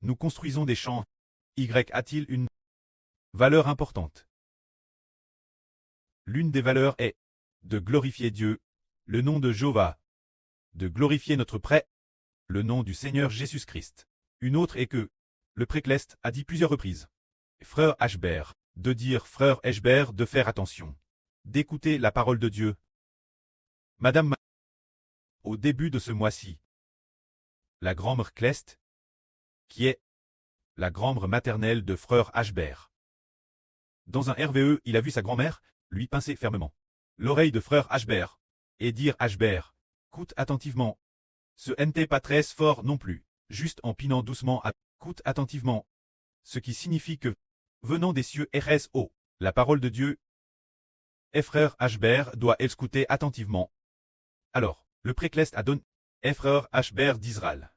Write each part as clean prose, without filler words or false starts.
nous construisons des champs. Y a-t-il une valeur importante? L'une des valeurs est de glorifier Dieu, le nom de Jéhovah, de glorifier notre prêtre, le nom du Seigneur Jésus-Christ. Une autre est que le précleste a dit plusieurs reprises. Frère Ashbert, de dire frère Ashbert de faire attention, d'écouter la parole de Dieu. Madame, au début de ce mois-ci, la grand-mère Cleste, qui est la grand-mère maternelle de frère Ashbert. Dans un RVE, il a vu sa grand-mère lui pincer fermement l'oreille de frère Ashbert et dire Ashbert, écoute attentivement. Ce n'était pas très fort non plus, juste en pinant doucement à écoute attentivement. Ce qui signifie que, venant des cieux RSO, la parole de Dieu, et frère Ashbert doit écouter attentivement. Alors, le précleste a donné frère Ashbert d'Israël.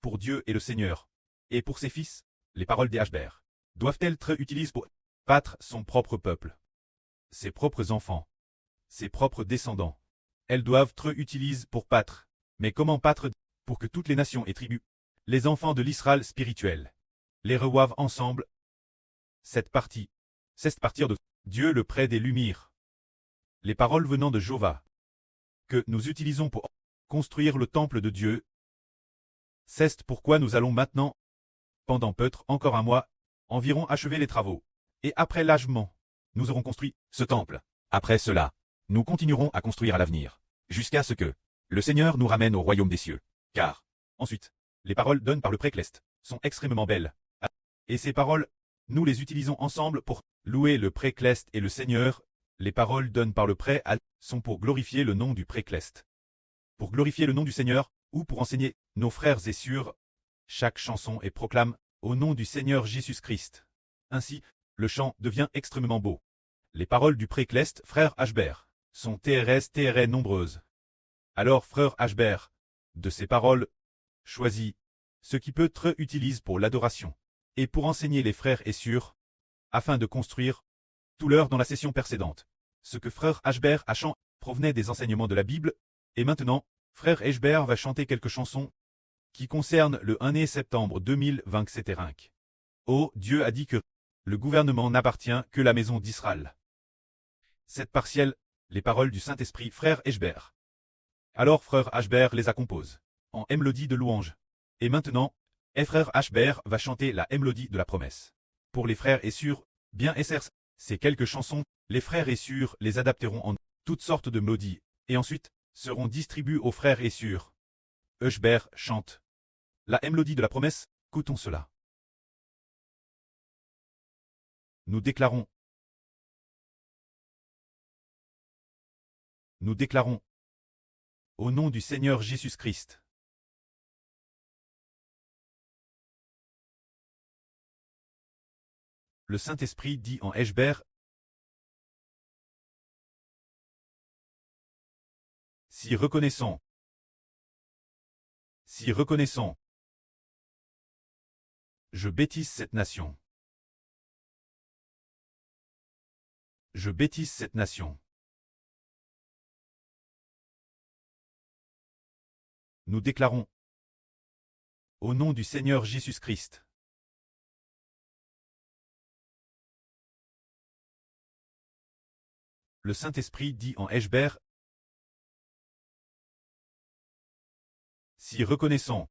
Pour Dieu et le Seigneur, et pour ses fils, les paroles des Ashbert doivent-elles être utilisées pour battre son propre peuple, ses propres enfants, ses propres descendants. Elles doivent être utilisées pour battre. Mais comment battre pour que toutes les nations et tribus, les enfants de l'Israël spirituel, les revoivent ensemble? Cette partie, c'est partir de Dieu le près des Lumières. Les paroles venant de Jéhovah, que nous utilisons pour construire le temple de Dieu. C'est pourquoi nous allons maintenant, pendant peut-être encore un mois, environ achever les travaux. Et après l'achèvement, nous aurons construit ce temple. Après cela, nous continuerons à construire à l'avenir, jusqu'à ce que le Seigneur nous ramène au royaume des cieux. Car, ensuite, les paroles données par le précleste sont extrêmement belles. Et ces paroles, nous les utilisons ensemble pour louer le précleste et le Seigneur. Les paroles données par le prêtre sont pour glorifier le nom du précleste, pour glorifier le nom du Seigneur, ou pour enseigner nos frères et sœurs. Chaque chanson est proclame au nom du Seigneur Jésus-Christ. Ainsi, le chant devient extrêmement beau. Les paroles du précleste, frère Ashbert, sont très nombreuses. Alors, frère Ashbert, de ces paroles, choisis ce qui peut être utilisé pour l'adoration, et pour enseigner les frères et sœurs, afin de construire tout l'heure dans la session précédente. Ce que frère Ashbert a chanté provenait des enseignements de la Bible, et maintenant, frère Ashbert va chanter quelques chansons qui concernent le 1er septembre 2020, etc. Oh, Dieu a dit que le gouvernement n'appartient que la maison d'Israël. Cette partielle, les paroles du Saint-Esprit, frère Ashbert. Alors frère Ashbert les a compose en mélodie de louange. Et maintenant, frère Ashbert va chanter la mélodie de la promesse. Pour les frères et sœurs, bien SR, ces quelques chansons, les frères et sœurs les adapteront en toutes sortes de mélodies, et ensuite, seront distribuées aux frères et sœurs. Ashbert chante la mélodie de la promesse, écoutons cela. Nous déclarons, au nom du Seigneur Jésus-Christ. Le Saint-Esprit dit en Ashbert, si reconnaissant, je bêtise cette nation. Je bêtise cette nation. Nous déclarons, au nom du Seigneur Jésus-Christ. Le Saint-Esprit dit en Ashbert, si reconnaissant,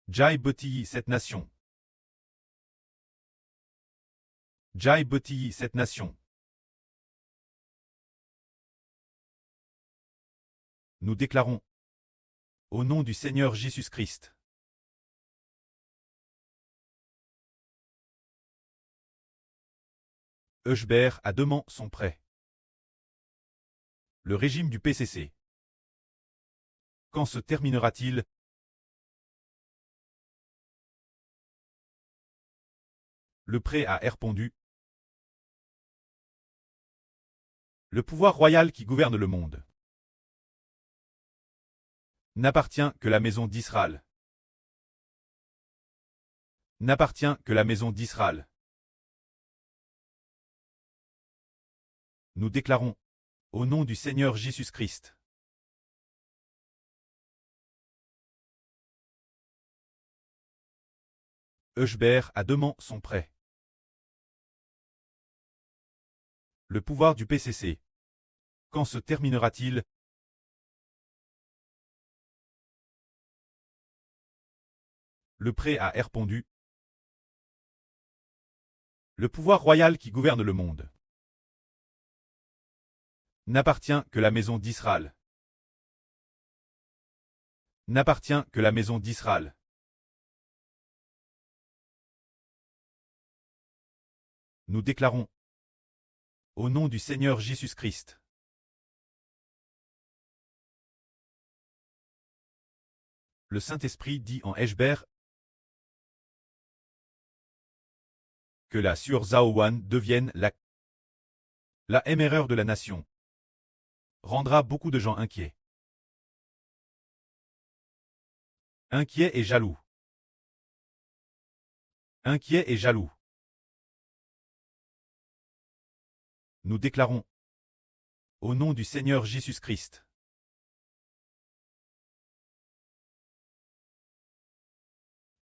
Jai bêtise cette nation. Jai bêtise cette nation. Nous déclarons, au nom du Seigneur Jésus-Christ. Ashbert a demandé son prêt. Le régime du PCC. Quand se terminera-t-il? Le prêt a répondu. Le pouvoir royal qui gouverne le monde n'appartient que la maison d'Israël. N'appartient que la maison d'Israël. Nous déclarons, au nom du Seigneur Jésus-Christ. Hébert à demain sont prêts. Le pouvoir du PCC. Quand se terminera-t-il? Le prêt a répondu. Le pouvoir royal qui gouverne le monde n'appartient que la maison d'Israël. N'appartient que la maison d'Israël. Nous déclarons au nom du Seigneur Jésus-Christ. Le Saint-Esprit dit en Hébert que la Sur-Zaouan devienne la émereur de la nation. Rendra beaucoup de gens inquiets. Inquiets et jaloux. Inquiets et jaloux. Nous déclarons au nom du Seigneur Jésus-Christ.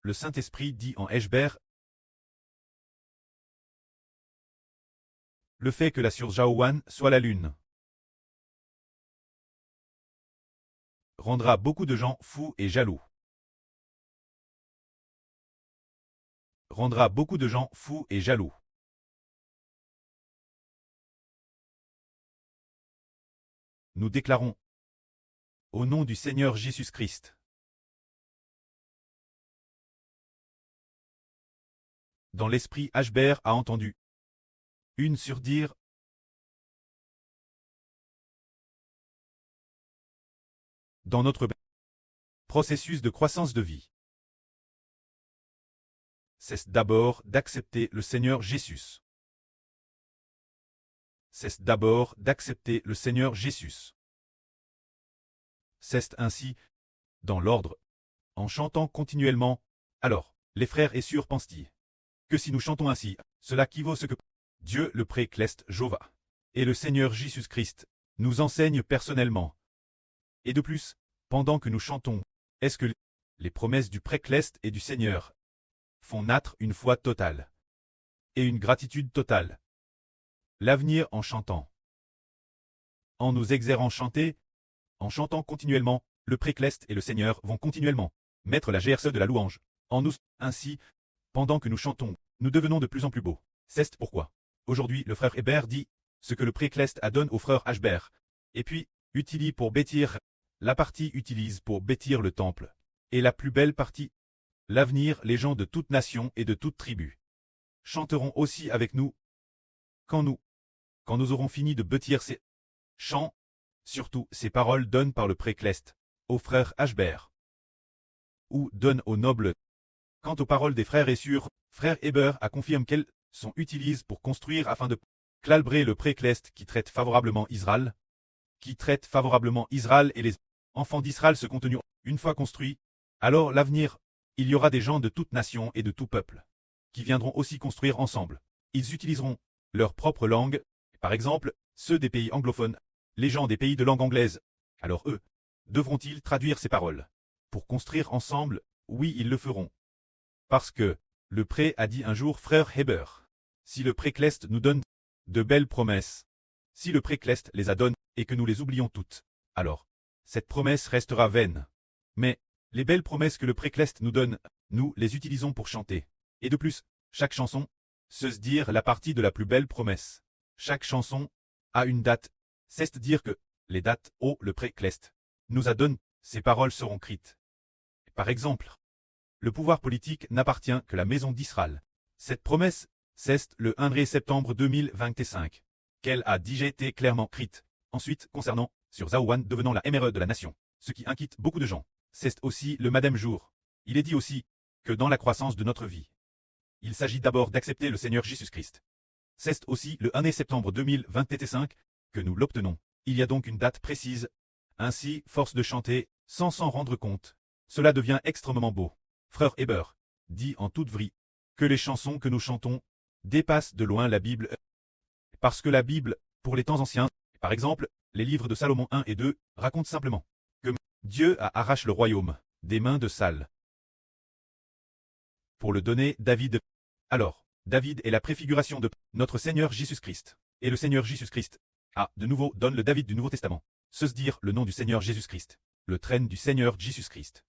Le Saint-Esprit dit en Hébert le fait que la Sur-Zaouan soit la lune rendra beaucoup de gens fous et jaloux. Rendra beaucoup de gens fous et jaloux. Nous déclarons au nom du Seigneur Jésus-Christ. Dans l'esprit, Hébert a entendu une surdire dans notre processus de croissance de vie. Cesse d'abord d'accepter le Seigneur Jésus. Cesse d'abord d'accepter le Seigneur Jésus. Cesse ainsi, dans l'ordre, en chantant continuellement. Alors, les frères et sœurs pensent-ils que si nous chantons ainsi, cela équivaut ce que Dieu le précleste Jéhovah et le Seigneur Jésus-Christ nous enseigne personnellement. Et de plus, pendant que nous chantons, est-ce que les promesses du précleste et du Seigneur font naître une foi totale et une gratitude totale? L'avenir en chantant. En nous exerçant chanter, en chantant continuellement, le précleste et le Seigneur vont continuellement mettre la GRCE de la louange en nous. Ainsi, pendant que nous chantons, nous devenons de plus en plus beaux. C'est pourquoi, aujourd'hui, le frère Hébert dit ce que le précleste adonne au frère Hébert, et puis, utilise pour bâtir, la partie utilise pour bâtir le temple, et la plus belle partie, l'avenir, les gens de toute nation et de toute tribu chanteront aussi avec nous, quand nous aurons fini de bâtir ces chants, surtout ces paroles données par le précleste, au frère Hébert, ou donne aux nobles. Quant aux paroles des frères et sœurs, frère Hébert a confirmé qu'elles sont utilisées pour construire afin de calibrer le précleste qui traite favorablement Israël, et les enfants d'Israël se contenus. Une fois construits, alors l'avenir, il y aura des gens de toute nation et de tout peuple, qui viendront aussi construire ensemble. Ils utiliseront leur propre langue, par exemple, ceux des pays anglophones, les gens des pays de langue anglaise. Alors eux, devront-ils traduire ces paroles pour construire ensemble? Oui, ils le feront. Parce que, le pré a dit un jour frère Hébert, si le précleste nous donne de belles promesses, si le précleste les a données et que nous les oublions toutes, alors, cette promesse restera vaine. Mais, les belles promesses que le précleste nous donne, nous les utilisons pour chanter. Et de plus, chaque chanson, se dire la partie de la plus belle promesse. Chaque chanson a une date, c'est-à-dire que les dates, le précleste nous a donné, ces paroles seront écrites. Par exemple, le pouvoir politique n'appartient que la maison d'Israël. Cette promesse, c'est le 1er septembre 2025, qu'elle a déjà été clairement écrite. Ensuite, concernant Sur-Zaouan devenant la émeraude de la nation, ce qui inquiète beaucoup de gens, c'est aussi le madame jour. Il est dit aussi que dans la croissance de notre vie, il s'agit d'abord d'accepter le Seigneur Jésus-Christ. C'est aussi le 1er septembre 2025 que nous l'obtenons. Il y a donc une date précise. Ainsi, force de chanter, sans s'en rendre compte. Cela devient extrêmement beau. Frère Hébert dit en toute vraie que les chansons que nous chantons dépassent de loin la Bible. Parce que la Bible, pour les temps anciens, par exemple, les livres de Salomon 1 et 2, racontent simplement que Dieu a arraché le royaume des mains de Saül pour le donner David. Alors, David est la préfiguration de notre Seigneur Jésus-Christ. Et le Seigneur Jésus-Christ, de nouveau, donne le David du Nouveau Testament. Se dire le nom du Seigneur Jésus-Christ. Le traîne du Seigneur Jésus-Christ.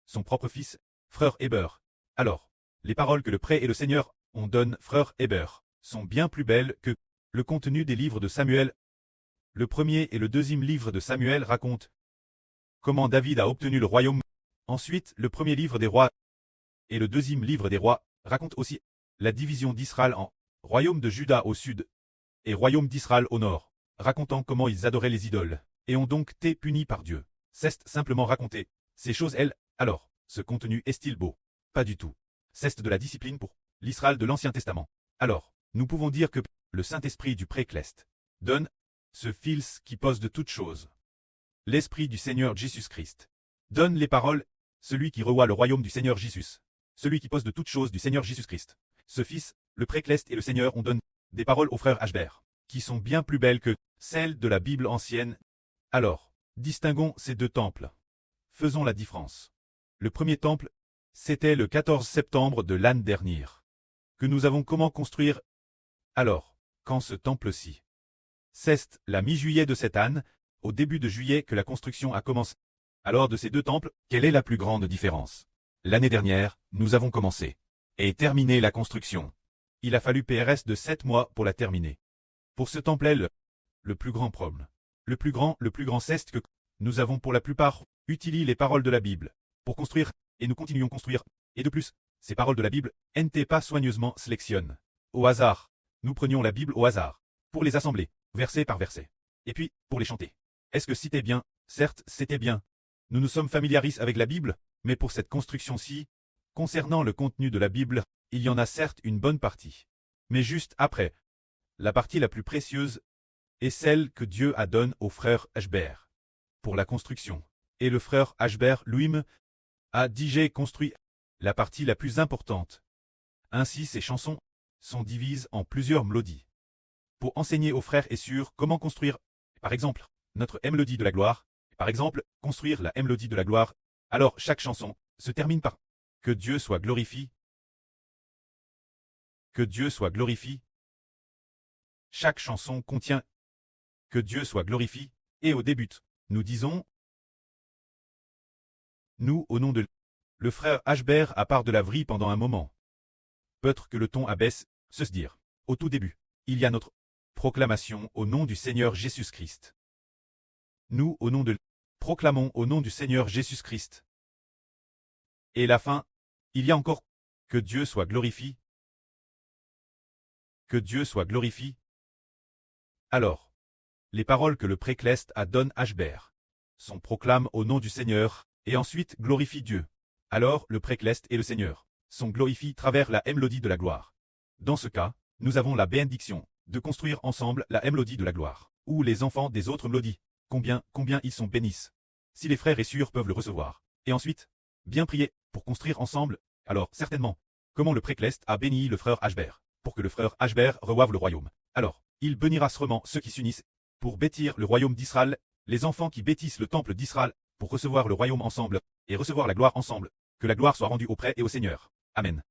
Son propre fils, frère Héber. Alors, les paroles que le pré et le Seigneur on donne frère Héber sont bien plus belles que le contenu des livres de Samuel. Le premier et le deuxième livre de Samuel racontent comment David a obtenu le royaume. Ensuite, le premier livre des rois et le deuxième livre des rois racontent aussi la division d'Israël en royaume de Juda au sud et royaume d'Israël au nord, racontant comment ils adoraient les idoles et ont donc été punis par Dieu. C'est simplement raconter ces choses alors, ce contenu est-il beau? Pas du tout. C'est de la discipline pour l'Israël de l'Ancien Testament. Alors, nous pouvons dire que le Saint-Esprit du Précleste donne ce fils qui pose de toutes choses. L'Esprit du Seigneur Jésus-Christ donne les paroles, celui qui revoit le royaume du Seigneur Jésus, celui qui pose de toutes choses du Seigneur Jésus-Christ. Ce fils, le Précleste et le Seigneur on donne des paroles au frère Ashbert, qui sont bien plus belles que celles de la Bible ancienne. Alors, distinguons ces deux temples. Faisons la différence. Le premier temple, c'était le 14 septembre de l'année dernière, que nous avons comment construire. Alors, quand ce temple-ci, c'est la mi-juillet de cette année, au début de juillet que la construction a commencé. Alors de ces deux temples, quelle est la plus grande différence? L'année dernière, nous avons commencé et terminé la construction. Il a fallu PRS de 7 mois pour la terminer. Pour ce temple est le plus grand problème. Le plus grand c'est que nous avons pour la plupart utilisé les paroles de la Bible pour construire, et nous continuons à construire. Et de plus, ces paroles de la Bible n'étaient pas soigneusement sélectionnées. Au hasard, nous prenions la Bible au hasard, pour les assembler, verset par verset. Et puis, pour les chanter. Est-ce que c'était bien? Certes, c'était bien. Nous nous sommes familiarisés avec la Bible, mais pour cette construction-ci, concernant le contenu de la Bible, il y en a certes une bonne partie. Mais juste après, la partie la plus précieuse est celle que Dieu a donnée au frère Ashbert pour la construction. Et le frère Ashbert lui-même a déjà construit la partie la plus importante. Ainsi ces chansons sont divisées en plusieurs mélodies. Pour enseigner aux frères et sœurs comment construire, par exemple, notre mélodie de la gloire, par exemple, construire la mélodie de la gloire, alors chaque chanson se termine par « Que Dieu soit glorifié ». Que Dieu soit glorifié. Chaque chanson contient « Que Dieu soit glorifié » et au début, nous disons « Nous au nom de le frère Ashbert à part de la vrille pendant un moment. Peut-être que le ton abaisse, se dire. Au tout début, il y a notre proclamation au nom du Seigneur Jésus-Christ. Nous au nom de proclamons au nom du Seigneur Jésus-Christ. Et la fin, il y a encore que Dieu soit glorifié. Que Dieu soit glorifié. Alors, les paroles que le Précleste a donné Ashbert sont proclamées au nom du Seigneur, et ensuite glorifie Dieu. Alors le Précleste et le Seigneur sont glorifiés travers la mélodie de la gloire. Dans ce cas, nous avons la bénédiction de construire ensemble la mélodie de la gloire, ou les enfants des autres mélodies. Combien ils sont bénis. Si les frères et sœurs peuvent le recevoir. Et ensuite, bien prier pour construire ensemble, alors certainement, comment le Précleste a béni le frère Ashbert, pour que le frère Ashbert revoive le royaume. Alors, il bénira sûrement ceux qui s'unissent pour bâtir le royaume d'Israël, les enfants qui bâtissent le temple d'Israël, pour recevoir le royaume ensemble, et recevoir la gloire ensemble. Que la gloire soit rendue au prêtre et au Seigneur. Amen.